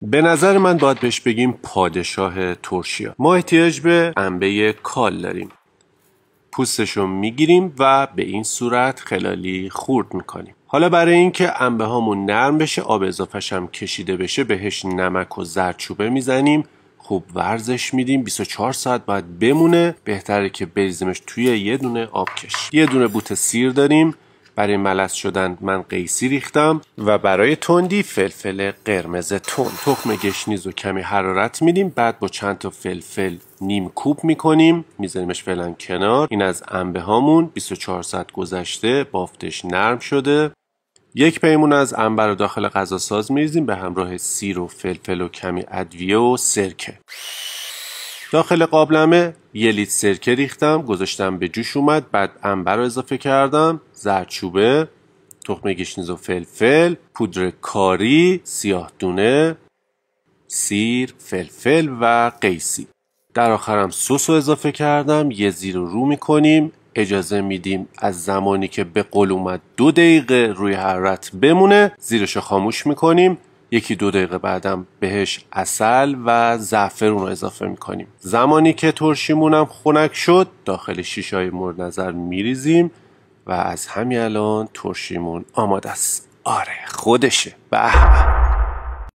به نظر من باید بهش بگیم پادشاه ترشیا. ما احتیاج به انبه کال داریم. پوستشو میگیریم و به این صورت خلالی خورد میکنیم. حالا برای اینکه انبه هامون نرم بشه، آب اضافه‌ش هم کشیده بشه، بهش نمک و زردچوبه میزنیم، خوب ورزش میدیم. 24 ساعت باید بمونه. بهتره که بریزیمش توی یه دونه آبکش. یه دونه بوت سیر داریم. برای ملس شدن من قیسی ریختم و برای تندی فلفل قرمز تند. تخم گشنیز و کمی حرارت میدیم. بعد با چند تا فلفل نیم کوب میکنیم، میذاریمش فعلا کنار. این از انبه هامون. 24 ساعت گذشته، بافتش نرم شده. یک پیمون از انبه رو داخل غذا ساز میریزیم به همراه سیر و فلفل و کمی ادویه و سرکه. داخل قابلمه 1 لیتر سرکه ریختم، گذاشتم به جوش اومد. بعد انبه رو اضافه کردم، زردچوبه، تخم گشنیز و فلفل، پودر کاری، سیاه دونه، سیر، فلفل و قیسی. در آخرم سس رو اضافه کردم. یه زیر رو میکنیم. اجازه میدیم از زمانی که به قل اومد 2 دقیقه روی حرارت بمونه. زیرشو خاموش میکنیم. 1-2 دقیقه بعدم بهش عسل و زعفرون رو اضافه میکنیم. زمانی که ترشیمونم خنک شد، داخل شیشه‌های مورد نظر میریزیم و از همین الان ترشیمون آماده است. آره خودشه. به